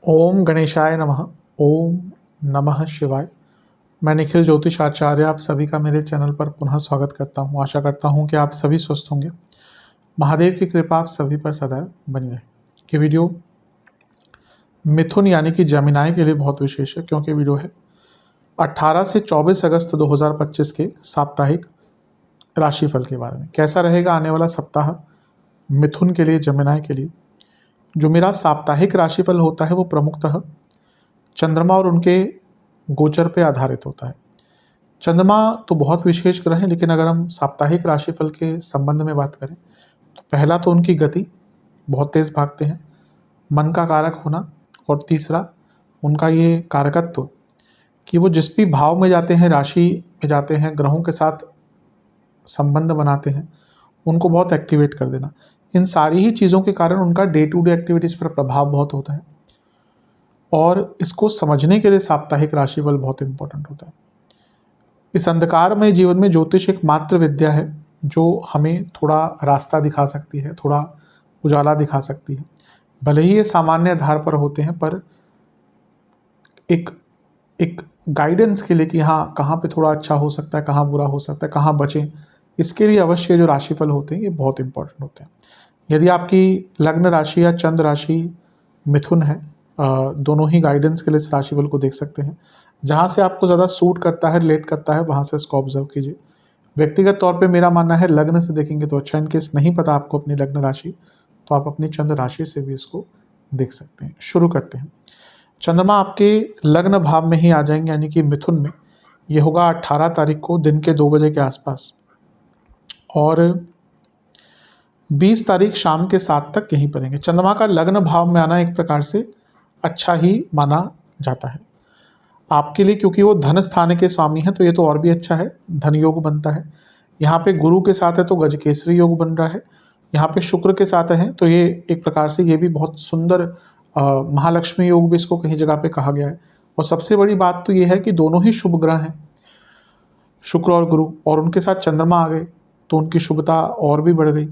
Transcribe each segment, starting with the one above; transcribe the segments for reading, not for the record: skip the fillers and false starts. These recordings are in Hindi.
ओम गणेशाय नमः। ओम नमः शिवाय। मैं निखिल ज्योतिष आचार्य आप सभी का मेरे चैनल पर पुनः स्वागत करता हूं। आशा करता हूं कि आप सभी स्वस्थ होंगे। महादेव की कृपा आप सभी पर सदैव बनी रहे। ये वीडियो मिथुन यानी कि जमिनाई के लिए बहुत विशेष है, क्योंकि वीडियो है 18 से 24 अगस्त 2025 के साप्ताहिक राशिफल के बारे में। कैसा रहेगा आने वाला सप्ताह मिथुन के लिए, जमिनाई के लिए। जो मेरा साप्ताहिक राशिफल होता है वो प्रमुखतः चंद्रमा और उनके गोचर पे आधारित होता है। चंद्रमा तो बहुत विशेष ग्रह हैं, लेकिन अगर हम साप्ताहिक राशिफल के संबंध में बात करें तो पहला तो उनकी गति, बहुत तेज भागते हैं, मन का कारक होना, और तीसरा उनका ये कारकत्व कि वो जिस भी भाव में जाते हैं, राशि में जाते हैं, ग्रहों के साथ संबंध बनाते हैं, उनको बहुत एक्टिवेट कर देना। इन सारी ही चीज़ों के कारण उनका डे टू डे एक्टिविटीज़ पर प्रभाव बहुत होता है, और इसको समझने के लिए साप्ताहिक राशिफल बहुत इंपॉर्टेंट होता है। इस अंधकारमय जीवन में ज्योतिष एक मात्र विद्या है जो हमें थोड़ा रास्ता दिखा सकती है, थोड़ा उजाला दिखा सकती है। भले ही ये सामान्य आधार पर होते हैं, पर एक गाइडेंस के लिए कि हाँ, कहाँ पे थोड़ा अच्छा हो सकता है, कहाँ बुरा हो सकता है, कहाँ बचें, इसके लिए अवश्य जो राशिफल होते हैं ये बहुत इंपॉर्टेंट होते हैं। यदि आपकी लग्न राशि या चंद्र राशि मिथुन है, दोनों ही गाइडेंस के लिए इस राशिफल को देख सकते हैं। जहाँ से आपको ज़्यादा सूट करता है, रिलेट करता है, वहाँ से इसको ऑब्जर्व कीजिए। व्यक्तिगत तौर पे मेरा मानना है लग्न से देखेंगे तो अच्छा। इनकेस नहीं पता आपको अपनी लग्न राशि, तो आप अपनी चंद्र राशि से भी इसको देख सकते हैं। शुरू करते हैं। चंद्रमा आपके लग्न भाव में ही आ जाएंगे, यानी कि मिथुन में। ये होगा 18 तारीख को दिन के 2 बजे के आसपास, और 20 तारीख शाम के 7 तक यहीं पर रहेंगे। चंद्रमा का लग्न भाव में आना एक प्रकार से अच्छा ही माना जाता है आपके लिए, क्योंकि वो धन स्थान के स्वामी हैं, तो ये तो और भी अच्छा है, धन योग बनता है। यहाँ पे गुरु के साथ है तो गजकेसरी योग बन रहा है। यहाँ पे शुक्र के साथ है तो ये एक प्रकार से ये भी बहुत सुंदर महालक्ष्मी योग भी इसको कहीं जगह पे कहा गया है। और सबसे बड़ी बात तो ये है कि दोनों ही शुभ ग्रह हैं, शुक्र और गुरु, और उनके साथ चंद्रमा आ गए तो उनकी शुभता और भी बढ़ गई।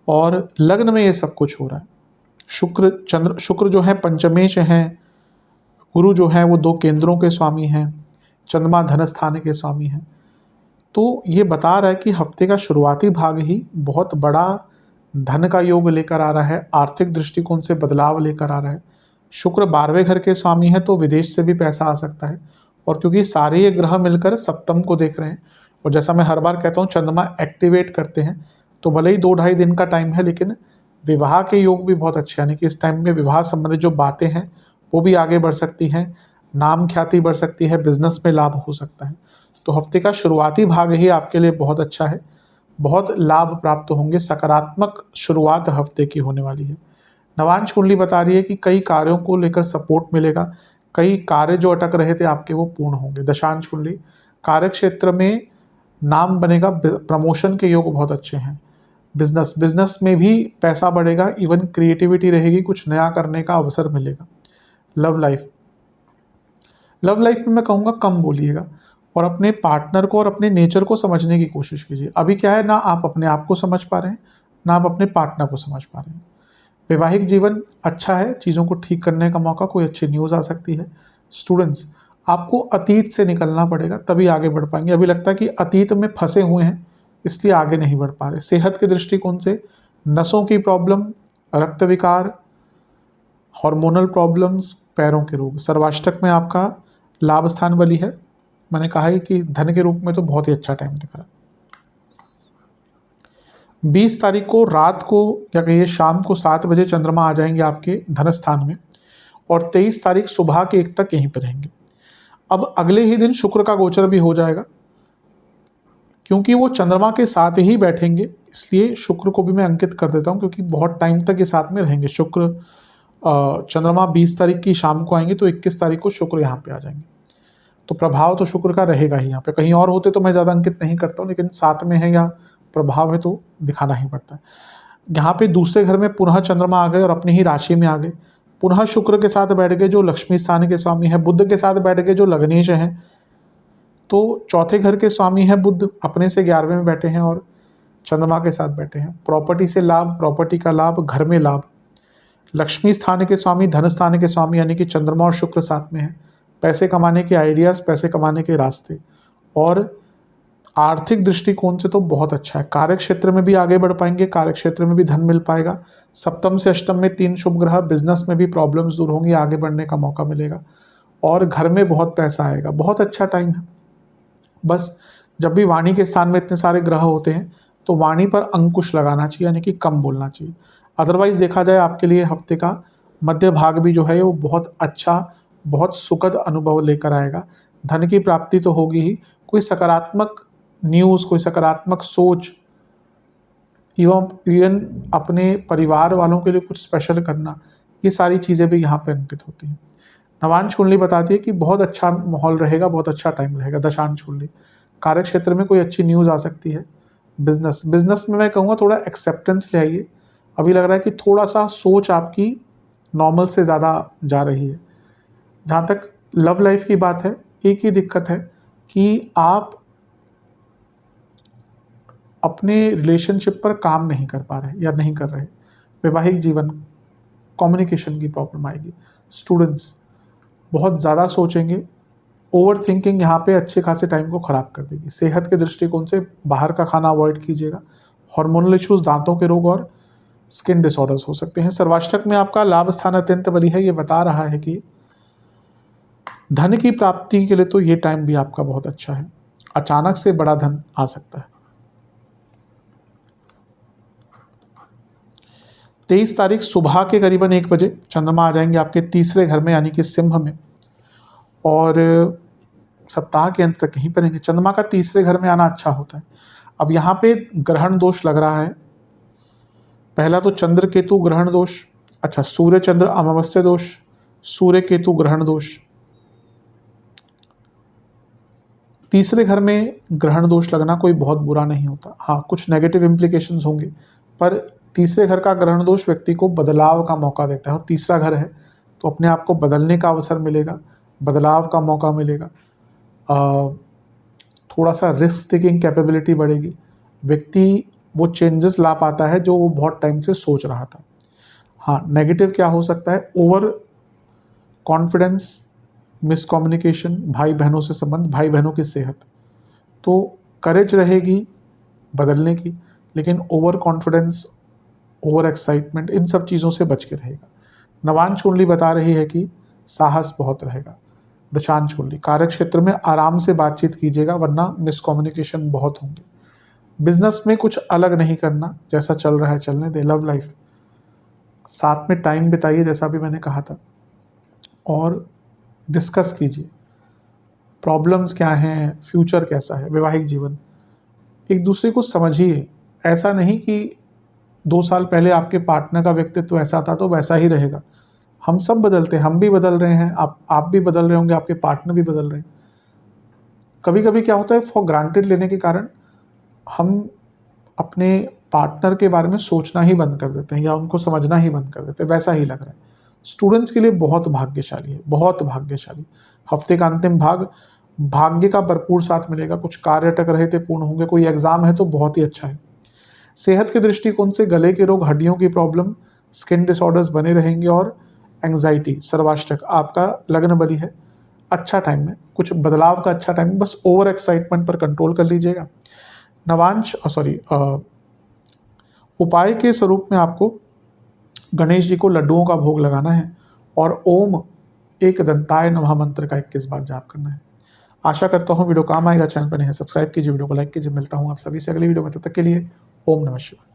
और लग्न में ये सब कुछ हो रहा है। शुक्र जो है पंचमेश हैं, गुरु जो है वो 2 केंद्रों के स्वामी हैं, चंद्रमा धन स्थान के स्वामी हैं। तो ये बता रहा है कि हफ्ते का शुरुआती भाग ही बहुत बड़ा धन का योग लेकर आ रहा है, आर्थिक दृष्टिकोण से बदलाव लेकर आ रहा है। शुक्र 12वें घर के स्वामी है तो विदेश से भी पैसा आ सकता है, और क्योंकि सारे ये ग्रह मिलकर सप्तम को देख रहे हैं, और जैसा मैं हर बार कहता हूँ चंद्रमा एक्टिवेट करते हैं, तो भले ही 2-2.5 दिन का टाइम है, लेकिन विवाह के योग भी बहुत अच्छे, यानी कि इस टाइम में विवाह संबंधित जो बातें हैं वो भी आगे बढ़ सकती हैं, नाम ख्याति बढ़ सकती है, बिजनेस में लाभ हो सकता है। तो हफ्ते का शुरुआती भाग ही आपके लिए बहुत अच्छा है, बहुत लाभ प्राप्त होंगे, सकारात्मक शुरुआत हफ्ते की होने वाली है। नवांश कुंडली बता रही है कि कई कार्यों को लेकर सपोर्ट मिलेगा, कई कार्य जो अटक रहे थे आपके वो पूर्ण होंगे। दशांश कुंडली कार्य क्षेत्र में नाम बनेगा, प्रमोशन के योग बहुत अच्छे हैं। बिजनेस में भी पैसा बढ़ेगा, इवन क्रिएटिविटी रहेगी, कुछ नया करने का अवसर मिलेगा। लव लाइफ में मैं कहूँगा कम बोलिएगा, और अपने पार्टनर को और अपने नेचर को समझने की कोशिश कीजिए। अभी क्या है, ना आप अपने आप को समझ पा रहे हैं, ना आप अपने पार्टनर को समझ पा रहे हैं। वैवाहिक जीवन अच्छा है, चीज़ों को ठीक करने का मौका, कोई अच्छी न्यूज़ आ सकती है। स्टूडेंट्स, आपको अतीत से निकलना पड़ेगा, तभी आगे बढ़ पाएंगे। अभी लगता है कि अतीत में फंसे हुए हैं, इसलिए आगे नहीं बढ़ पा रहे। सेहत के दृष्टिकोण से नसों की प्रॉब्लम, रक्त विकार, हार्मोनल प्रॉब्लम्स, पैरों के रोग। सर्वाष्टक में आपका लाभ स्थान बली है, मैंने कहा है कि धन के रूप में तो बहुत ही अच्छा टाइम दिख रहा है। 20 तारीख को रात को या कहिए शाम को 7 बजे चंद्रमा आ जाएंगे आपके धन स्थान में, और 23 तारीख सुबह के 1 तक यहीं पर रहेंगे। अब अगले ही दिन शुक्र का गोचर भी हो जाएगा, क्योंकि वो चंद्रमा के साथ ही बैठेंगे, इसलिए शुक्र को भी मैं अंकित कर देता हूँ, क्योंकि बहुत टाइम तक ये साथ में रहेंगे। शुक्र चंद्रमा 20 तारीख की शाम को आएंगे तो 21 तारीख को शुक्र यहाँ पे आ जाएंगे, तो प्रभाव तो शुक्र का रहेगा ही। यहाँ पे कहीं और होते तो मैं ज़्यादा अंकित नहीं करता हूँ, लेकिन साथ में है या प्रभाव है तो दिखाना ही पड़ता है। यहाँ पे दूसरे घर में पुनः चंद्रमा आ गए और अपनी ही राशि में आ गए। पुनः शुक्र के साथ बैठ गए जो लक्ष्मी स्थान के स्वामी है, बुध के साथ बैठ गए जो लग्नेश हैं, तो चौथे घर के स्वामी है बुध, अपने से 11वें में बैठे हैं और चंद्रमा के साथ बैठे हैं। प्रॉपर्टी से लाभ, प्रॉपर्टी का लाभ, घर में लाभ, लक्ष्मी स्थान के स्वामी, धन स्थान के स्वामी यानी कि चंद्रमा और शुक्र साथ में है। पैसे कमाने के आइडियाज़, पैसे कमाने के रास्ते, और आर्थिक दृष्टिकोण से तो बहुत अच्छा है। कार्य क्षेत्र में भी आगे बढ़ पाएंगे, कार्य क्षेत्र में भी धन मिल पाएगा। सप्तम से अष्टम में 3 शुभ ग्रह, बिजनेस में भी प्रॉब्लम्स दूर होंगी, आगे बढ़ने का मौका मिलेगा और घर में बहुत पैसा आएगा। बहुत अच्छा टाइम है। बस जब भी वाणी के स्थान में इतने सारे ग्रह होते हैं तो वाणी पर अंकुश लगाना चाहिए, यानी कि कम बोलना चाहिए। अदरवाइज देखा जाए आपके लिए हफ्ते का मध्य भाग भी जो है वो बहुत अच्छा, बहुत सुखद अनुभव लेकर आएगा। धन की प्राप्ति तो होगी ही, कोई सकारात्मक न्यूज़, कोई सकारात्मक सोच, इवन अपने परिवार वालों के लिए कुछ स्पेशल करना, ये सारी चीज़ें भी यहाँ पे अंकित होती हैं। नवांश कुंडली बताती है कि बहुत अच्छा माहौल रहेगा, बहुत अच्छा टाइम रहेगा। दशांश कुंडली, कार्य क्षेत्र में कोई अच्छी न्यूज़ आ सकती है। बिजनेस में मैं कहूँगा थोड़ा एक्सेप्टेंस ले आइए। अभी लग रहा है कि थोड़ा सा सोच आपकी नॉर्मल से ज़्यादा जा रही है। जहाँ तक लव लाइफ की बात है, एक ही दिक्कत है कि आप अपने रिलेशनशिप पर काम नहीं कर पा रहे या नहीं कर रहे। वैवाहिक जीवन, कम्युनिकेशन की प्रॉब्लम आएगी। स्टूडेंट्स बहुत ज़्यादा सोचेंगे, ओवर थिंकिंग यहाँ पे अच्छे खासे टाइम को ख़राब कर देगी। सेहत के दृष्टिकोण से बाहर का खाना अवॉइड कीजिएगा। हार्मोनल इश्यूज, दांतों के रोग और स्किन डिसऑर्डर्स हो सकते हैं। सर्वाष्टक में आपका लाभ स्थान अत्यंत बली है, ये बता रहा है कि धन की प्राप्ति के लिए तो ये टाइम भी आपका बहुत अच्छा है। अचानक से बड़ा धन आ सकता है। 23 तारीख सुबह के करीबन 1 बजे चंद्रमा आ जाएंगे आपके तीसरे घर में, यानी कि सिंह में, और सप्ताह के अंत तक यहीं पर रहेंगे। चंद्रमा का तीसरे घर में आना अच्छा होता है। अब यहाँ पे ग्रहण दोष लग रहा है। पहला तो चंद्र केतु ग्रहण दोष, अच्छा सूर्य चंद्र अमावस्या दोष, सूर्य केतु ग्रहण दोष। तीसरे घर में ग्रहण दोष लगना कोई बहुत बुरा नहीं होता। हाँ, कुछ नेगेटिव इम्प्लीकेशंस होंगे, पर तीसरे घर का ग्रहण दोष व्यक्ति को बदलाव का मौका देता है, और तीसरा घर है तो अपने आप को बदलने का अवसर मिलेगा, बदलाव का मौका मिलेगा। थोड़ा सा रिस्क टेकिंग कैपेबिलिटी बढ़ेगी। व्यक्ति वो चेंजेस ला पाता है जो वो बहुत टाइम से सोच रहा था। हाँ, नेगेटिव क्या हो सकता है? ओवर कॉन्फिडेंस, मिसकम्युनिकेशन, भाई बहनों से संबंध, भाई बहनों की सेहत। तो करेज रहेगी बदलने की, लेकिन ओवर कॉन्फिडेंस, ओवर एक्साइटमेंट, इन सब चीज़ों से बच के रहेगा। नवांश कुंडली बता रही है कि साहस बहुत रहेगा। दशांश कुंडली, कार्य क्षेत्र में आराम से बातचीत कीजिएगा, वरना मिसकम्युनिकेशन बहुत होंगे। बिजनेस में कुछ अलग नहीं करना, जैसा चल रहा है चलने दे। लव लाइफ, साथ में टाइम बिताइए जैसा भी मैंने कहा था, और डिस्कस कीजिए प्रॉब्लम्स क्या हैं, फ्यूचर कैसा है। वैवाहिक जीवन, एक दूसरे को समझिए। ऐसा नहीं कि 2 साल पहले आपके पार्टनर का व्यक्तित्व ऐसा था तो वैसा ही रहेगा। हम सब बदलते हैं, हम भी बदल रहे हैं, आप भी बदल रहे होंगे, आपके पार्टनर भी बदल रहे हैं। कभी कभी क्या होता है, फॉर ग्रांटेड लेने के कारण हम अपने पार्टनर के बारे में सोचना ही बंद कर देते हैं या उनको समझना ही बंद कर देते हैं। वैसा ही लग रहा है। स्टूडेंट्स के लिए बहुत भाग्यशाली है, बहुत भाग्यशाली। हफ्ते का अंतिम भाग भाग्य का भरपूर साथ मिलेगा। कुछ कार्य अटक रहे थे पूर्ण होंगे, कोई एग्जाम है तो बहुत ही अच्छा है। सेहत के दृष्टिकोण से गले के रोग, हड्डियों की प्रॉब्लम, स्किन डिसऑर्डर्स बने रहेंगे, और एंग्जाइटी। सर्वाष्टक आपका लग्न बली है, अच्छा टाइम है, कुछ बदलाव का अच्छा टाइम, बस ओवर एक्साइटमेंट पर कंट्रोल कर लीजिएगा। नवांश उपाय के स्वरूप में आपको गणेश जी को लड्डुओं का भोग लगाना है, और ओम एक दंताय नमः मंत्र का 21 बार जाप करना है। आशा करता हूँ वीडियो काम आएगा। चैनल पर नहीं है सब्सक्राइब कीजिए, वीडियो को लाइक कीजिए। मिलता हूँ आप सभी से अगली वीडियो में, तब तक के लिए ओम नमः शिवाय।